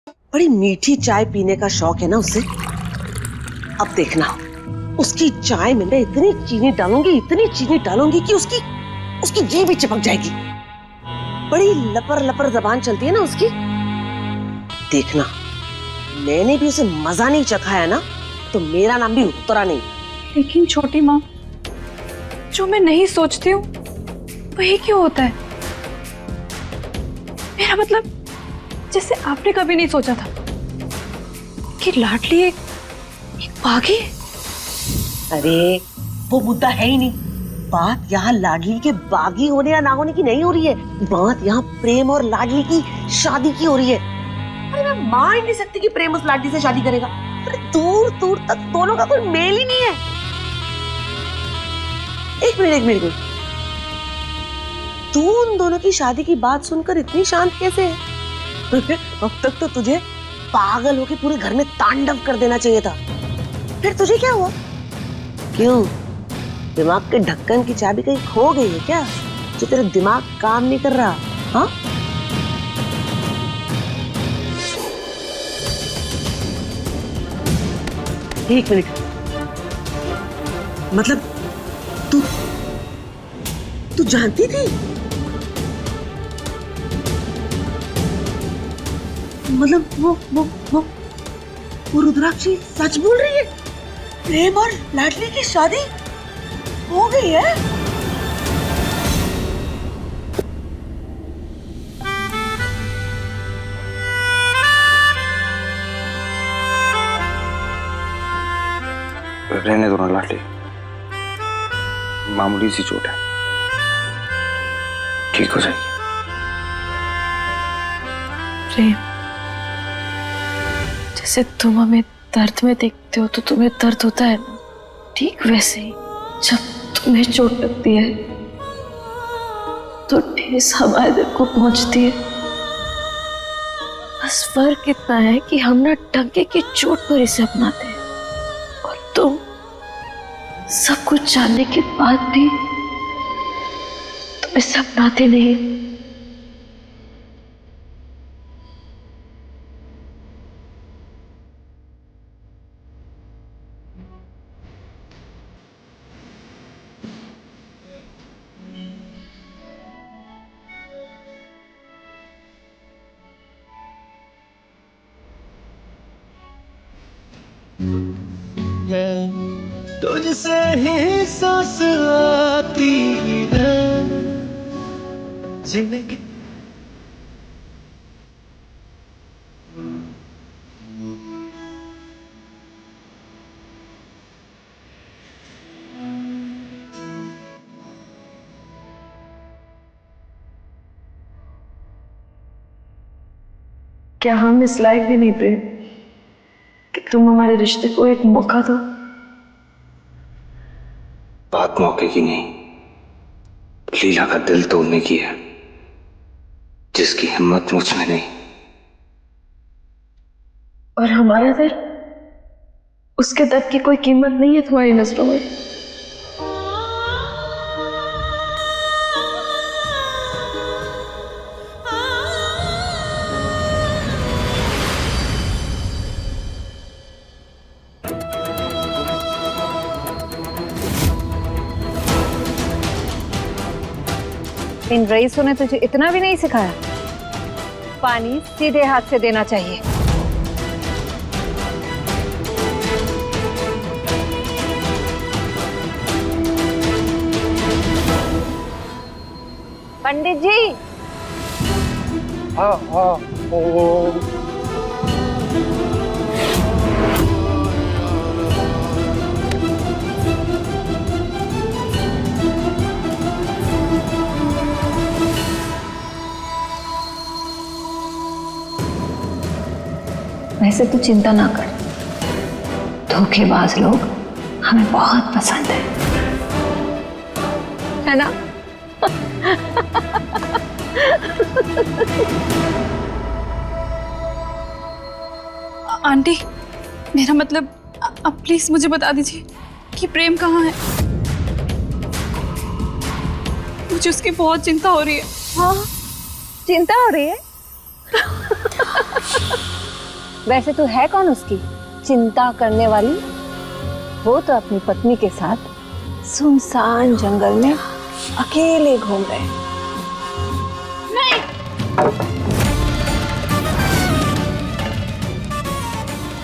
बड़ी मीठी चाय पीने का शौक है ना उसे। अब देखना, उसकी चाय में मैं इतनी चीनी डालूंगी कि उसकी जीभ भी चिपक जाएगी। बड़ी लपर लपर जबान चलती है ना उसकी। देखना, मैंने भी उसे मजा नहीं चखाया ना तो मेरा नाम भी उत्तरा नहीं। लेकिन छोटी माँ, जो मैं नहीं सोचती हूँ वही क्यों होता है? मेरा मतलब जैसे आपने कभी नहीं सोचा था कि लाडली एक बागी है। अरे वो मुद्दा है ही नहीं। बात यहाँ लाडली के बागी होने या ना होने की नहीं हो रही है। बात यहाँ प्रेम और लाडली की शादी की हो रही है। अरे मैं मान ही नहीं सकती कि प्रेम उस लाडली से शादी करेगा। अरे दूर दूर तक दोनों का कोई मेल ही नहीं है। एक मिनट, तू उन दोनों की शादी की बात सुनकर इतनी शांत कैसे है? अब तक तो तुझे पागल होके पूरे घर में तांडव कर देना चाहिए था। फिर तुझे क्या हुआ? क्यों, दिमाग के ढक्कन की चाबी कहीं खो गई है क्या, जो तेरा दिमाग काम नहीं कर रहा? हाँ, एक मिनट, मतलब तू जानती थी? मतलब वो रुद्राक्षी सच बोल रही है? प्रेम और लाडली की शादी हो गई है? रहने दो ना लाडली, मामूली सी चोट है, ठीक हो जाएगी। प्रेम, जैसे तुम हमें दर्द में देखते हो तो तुम्हें दर्द होता है ना, ठीक वैसे ही जब तुम्हें चोट लगती है तो ठेस हमारे दिल को पहुंचती है। बस फर्क इतना है कि हम ना डंके की चोट पर इसे अपनाते हैं और तुम सब कुछ जानने के बाद भी तुम इसे अपनाते नहीं। तुझसे ही सांस आती है जिंदगी। क्या हम इस लायक भी नहीं प्रेम कि तुम हमारे रिश्ते को एक मौका दो? बात मौके की नहीं, लीला का दिल तोड़ने की है, जिसकी हिम्मत मुझ में नहीं। और हमारा दिल, उसके दर्द की कोई कीमत नहीं है तुम्हारी नजरों में? इन रईसों ने तुझे इतना भी नहीं सिखाया? पानी सीधे हाथ से देना चाहिए। पंडित जी। हाँ हाँ, वैसे तो चिंता ना कर, धोखेबाज लोग हमें बहुत पसंद है ना? आंटी, मेरा मतलब अब प्लीज मुझे बता दीजिए कि प्रेम कहाँ है। मुझे उसकी बहुत चिंता हो रही है। हाँ, चिंता हो रही है? वैसे तू है कौन उसकी चिंता करने वाली? वो तो अपनी पत्नी के साथ सुनसान जंगल में अकेले घूम रहे हैं।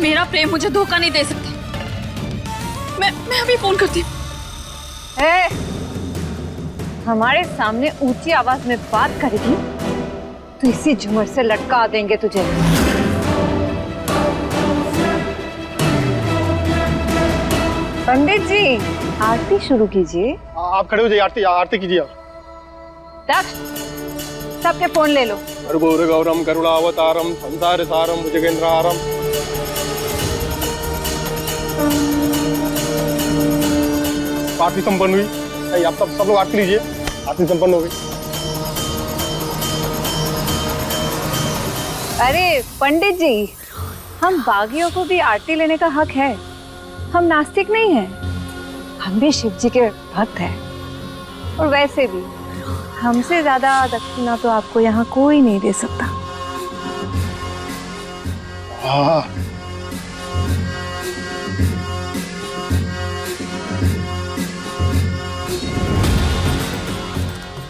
मेरा प्रेम मुझे धोखा नहीं दे सकता। मैं अभी फोन करती हूँ। हमारे सामने ऊंची आवाज में बात करेगी तो इसी झूमर से लटका देंगे तुझे। पंडित जी आरती शुरू कीजिए। आप खड़े हो जाइए, आरती आरती कीजिए। दक्ष सबके फोन ले लो। कर्पूर गौरम करुणावतारम संसार सारम भुजगेंद्रहारम। आरती संपन्न हुई। नहीं, आप सब लोग आरती लीजिए। आरती संपन्न हो गई। अरे पंडित जी, हम बागियों को भी आरती लेने का हक है। हम नास्तिक नहीं हैं, हम भी शिव जी के भक्त हैं। और वैसे भी हमसे ज्यादा दक्षिणा तो आपको यहाँ कोई नहीं दे सकता। हाँ।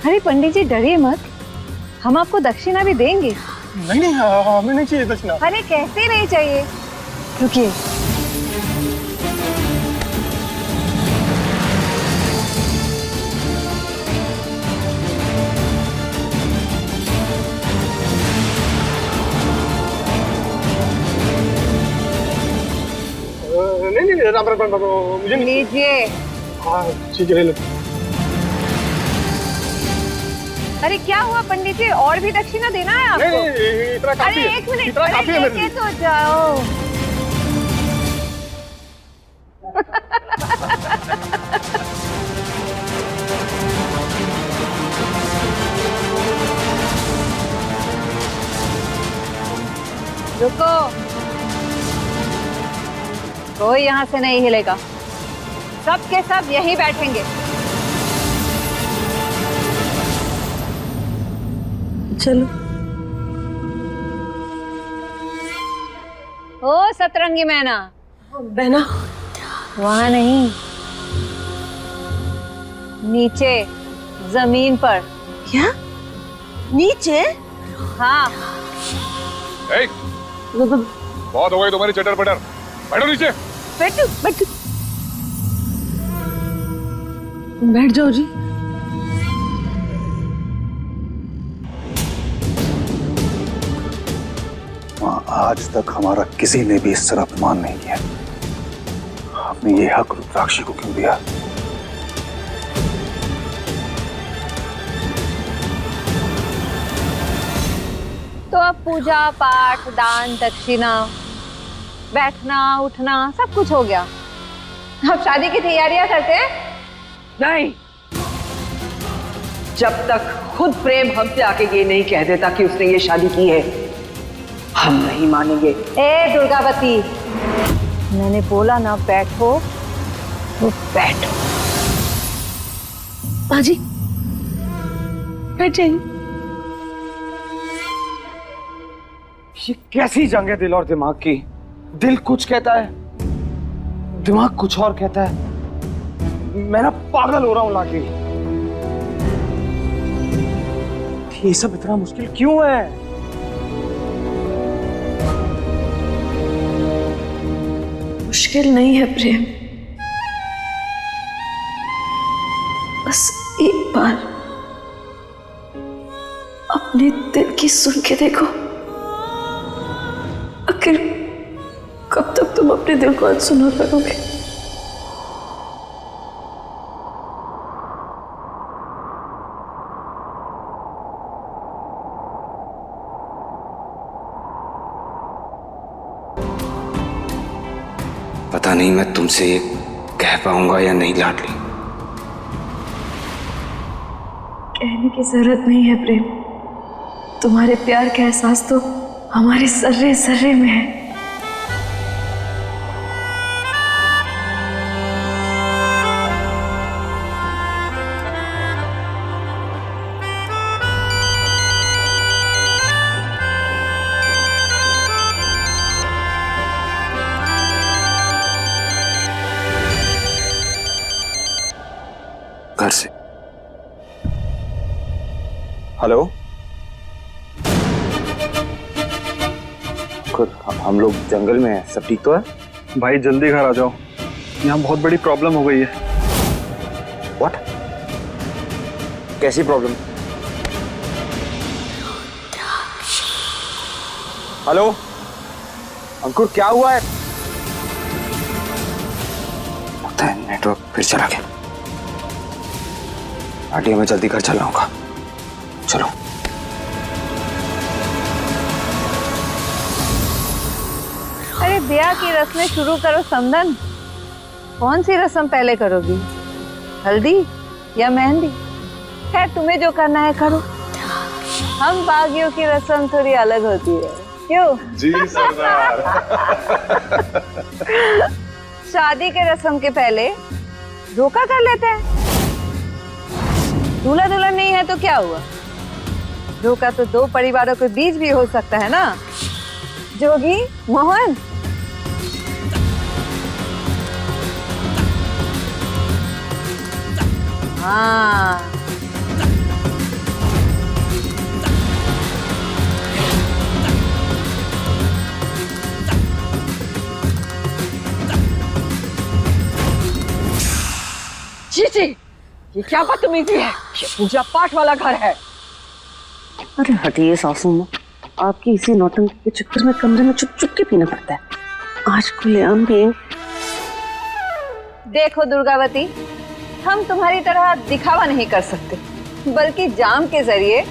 अरे पंडित जी डरिए मत, हम आपको दक्षिणा भी देंगे। नहीं नहीं, हमें नहीं चाहिए दक्षिणा। अरे कैसे नहीं चाहिए? रुकिए, नहीं नहीं, राम राम राम, मुझे नहीं। लीजिए। हाँ ठीक है, ले लो। अरे क्या हुआ पंडित जी, और भी दक्षिणा देना है आपको? नहीं नहीं, इतना काफी अरे है। एक मिनट, इतना काफी है अरे मेरे लेके लिए। तो जाओ। रुको, कोई यहाँ से नहीं हिलेगा। सब के सब यहीं बैठेंगे। चलो। ओ सतरंगी मैना, बहना, वहां नहीं, नीचे जमीन पर। क्या? नीचे? हाँ। बहुत हो गई तुम्हारी चटर पटर। बैठो नीचे। बैठो बैठो, बैठ जाओ जी। आज तक हमारा किसी ने भी इस तरह अपमान नहीं किया। आपने ये हक रुद्राक्षी को क्यों दिया? तो अब पूजा पाठ दान दक्षिणा बैठना उठना सब कुछ हो गया। अब शादी की तैयारियां करते हैं। नहीं, जब तक खुद प्रेम हमसे आके ये नहीं कह देता कि उसने ये शादी की है, हम नहीं मानेंगे। ए दुर्गावती, मैंने बोला ना बैठो तो बैठो। बाजी, बैठ जाइए। ये कैसी जंग है दिल और दिमाग की? दिल कुछ कहता है, दिमाग कुछ और कहता है। मैं ना पागल हो रहा हूं लाके। ये सब इतना मुश्किल क्यों है? मुश्किल नहीं है प्रेम, बस एक बार अपने दिल की सुन के देखो। आखिर कब तक तुम अपने दिल को अनसुना करोगे? पता नहीं मैं तुमसे ये कह पाऊंगा या नहीं लाडली। कहने की जरूरत नहीं है प्रेम, तुम्हारे प्यार का एहसास तो हमारे सर्रे सर्रे में है। अंकुर हम लोग जंगल में हैं, सब ठीक तो है? भाई जल्दी घर आ जाओ, यहाँ बहुत बड़ी प्रॉब्लम हो गई है। व्हाट? कैसी प्रॉब्लम? हेलो अंकुर, क्या हुआ है? लगता है नेटवर्क फिर चला गया। आंटी, मैं जल्दी घर चला होगा। चलो। अरे ब्याह की रस्में शुरू करो समधन। कौन सी रस्म पहले करोगी, हल्दी या मेहंदी? खैर तुम्हें जो करना है करो। हम बागियों की रस्म थोड़ी अलग होती है, क्यों? जी सरदार। शादी के रस्म के पहले धोखा कर लेते हैं। दूल्हा दुल्हन नहीं है तो क्या हुआ? धोखा तो दो परिवारों के बीच भी हो सकता है ना जोगी मोहन। हाँ, जी ये क्या बदतमीजी है? ये पूजा पाठ वाला घर है। अरे हटिए सासू माँ, आपकी इसी नौटंकी के चक्कर में कमरे में चुप चुप के पीना पड़ता है। आज खुलेआम में। देखो दुर्गावती, हम तुम्हारी तरह दिखावा नहीं कर सकते, बल्कि जाम के जरिए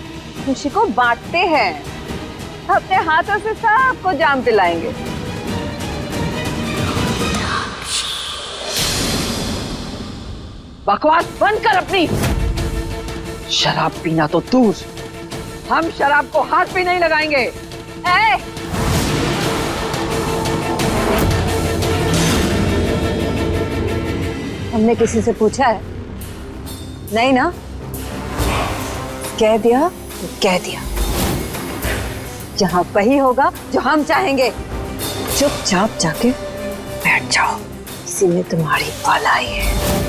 खुशी को बांटते हैं। अपने हाथों से सबको जाम पिलाएंगे। बकवास बंद कर अपनी। शराब पीना तो दूर, हम शराब को हाथ भी नहीं लगाएंगे। ए! हमने किसी से पूछा है? नहीं ना? कह दिया तो कह दिया। जहां वही होगा जो हम चाहेंगे। चुपचाप जाके बैठ जाओ, इसी में तुम्हारी भलाई है।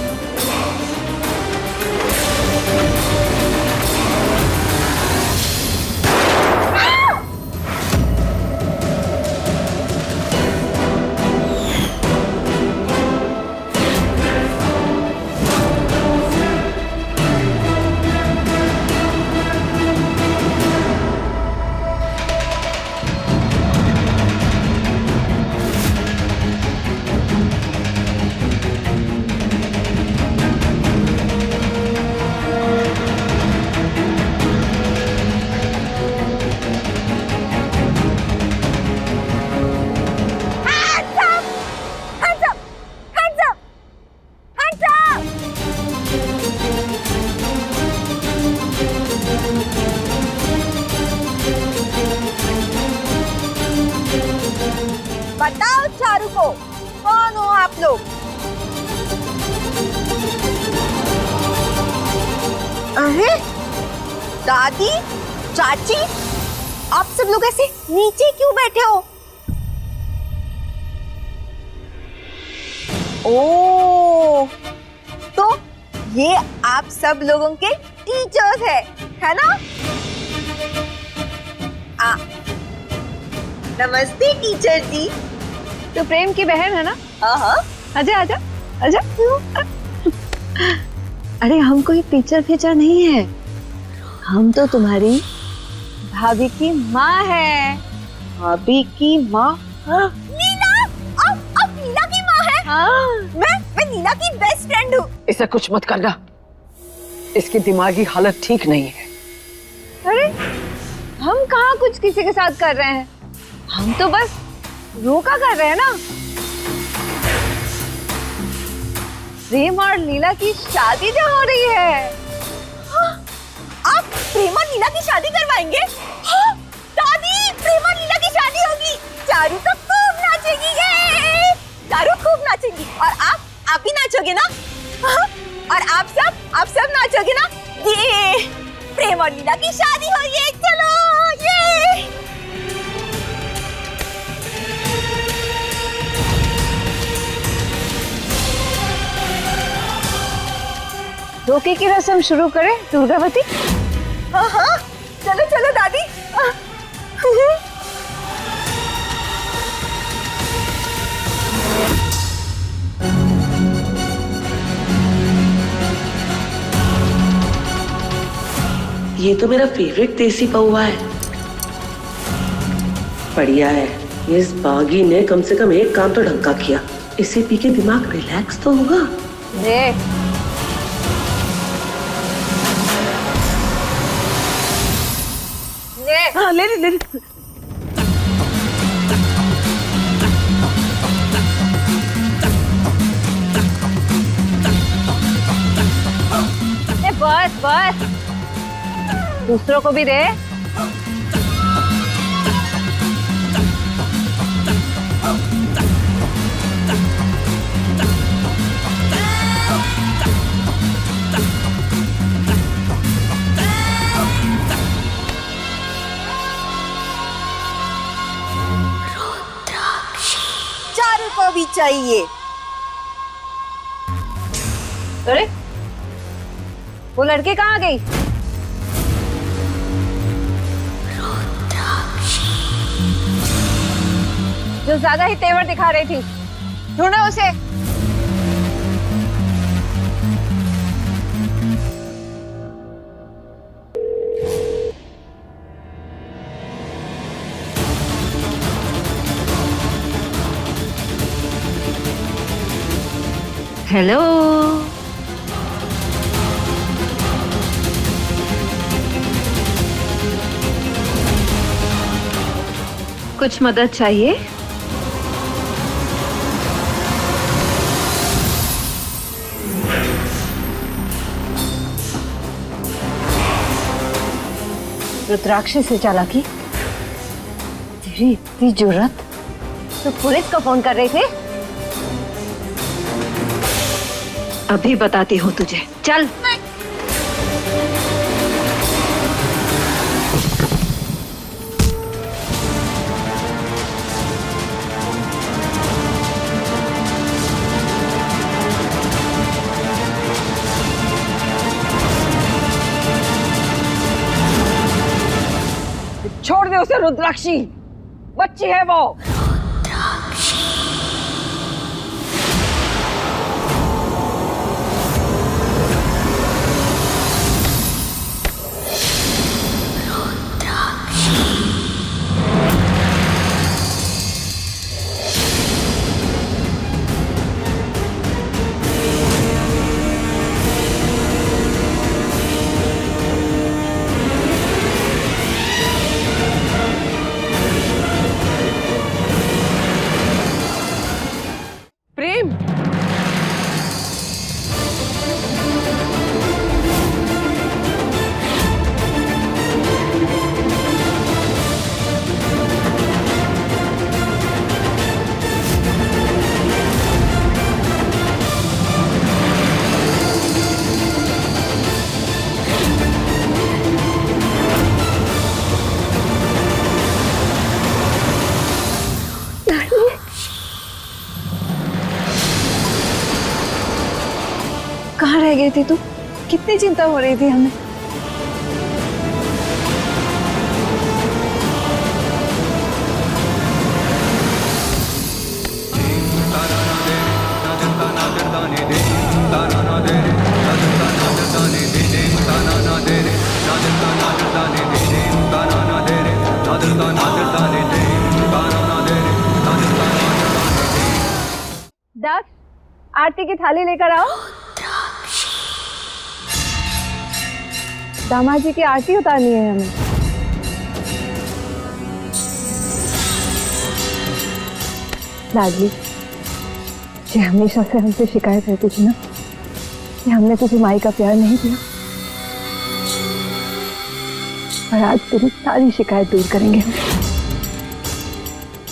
बताओ चारू को, कौन हो आप लोग? अरे दादी, चाची, आप सब लोग ऐसे नीचे क्यों बैठे हो? ओ, तो ये आप सब लोगों के टीचर्स है ना? नमस्ते टीचर जी। तो प्रेम की बहन है ना? हाँ। आजा आजा आजा। अरे हम कोई टीचर फीचर नहीं है, हम तो तुम्हारी भाभी की माँ है। भाभी की माँ? नीला, आप नीला की माँ है? हाँ। मैं नीला की बेस्ट फ्रेंड हूँ। इसे कुछ मत करना, इसकी दिमागी हालत ठीक नहीं है। अरे हम कहाँ कुछ किसी के साथ कर रहे हैं, हम तो बस रोका कर रहे हैं ना। प्रेम और लीला की शादी जो हो रही है। हाँ, आप प्रेम और लीला की शादी करवाएंगे? हाँ, दादी, प्रेम और लीला की शादी होगी। चारू तो खूब नाचेगी, ये चारू खूब नाचेगी। और आप भी नाचोगे ना? हाँ, और आप सब नाचोगे ना? ये प्रेम और लीला की शादी हो रही है, चलो ये। धोखे की रस्म शुरू करें दुर्गावती? हाँ हाँ, चलो चलो दादी। ये तो मेरा फेवरेट देसी पौवा है। बढ़िया है, इस बागी ने कम से कम एक काम तो ढंग का किया। इसे पी के दिमाग रिलैक्स तो होगा। हाँ, ले ले। बस बस, दूसरों को भी दे। चारू को भी चाहिए। अरे वो लड़की कहाँ गई? जो ज्यादा ही तेवर दिखा रही थी, ढूंढो उसे। हेलो, कुछ मदद चाहिए? रुद्राक्षी से चालाकी? तेरी इतनी जुर्रत, तो पुलिस को फोन कर रही थी? अभी बताती हूँ तुझे, चल। छोड़ दे उसे रुद्राक्षी, बच्ची है वो। प्रेम, कहाँ रह गई थी तू? कितनी चिंता हो रही थी हमें। दस, आरती की थाली लेकर आओ। दामाद जी की आरती उतारनी है हमें। लाडली, ये हमेशा से हमसे शिकायत रहती थी ना कि हमने तुझे माई का प्यार नहीं दिया, और आज तेरी सारी शिकायत दूर करेंगे हम।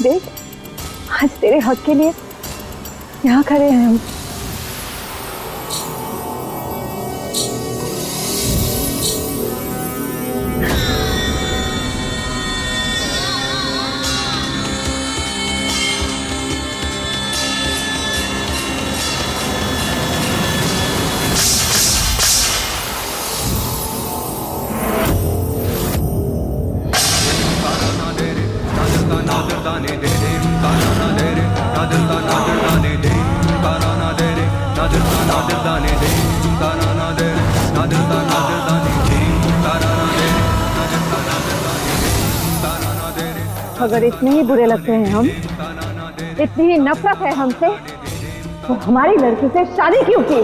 देख, आज तेरे हक के लिए यहाँ खड़े हैं हम। na अगर इतने ही बुरे लगते हैं हम, इतनी ही नफरत है हमसे, तो हमारी लड़की से शादी क्यों की?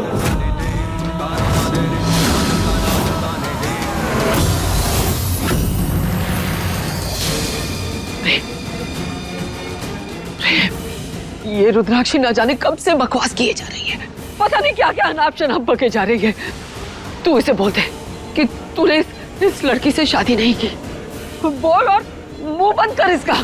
ये रुद्राक्षी न जाने कब से बकवास किए जा रही है, पता नहीं क्या क्या अनाप शनाप बके जा रही है। तू इसे बोल दे कि तूने इस लड़की से शादी नहीं की। बोल और मुंह बंद कर इसका।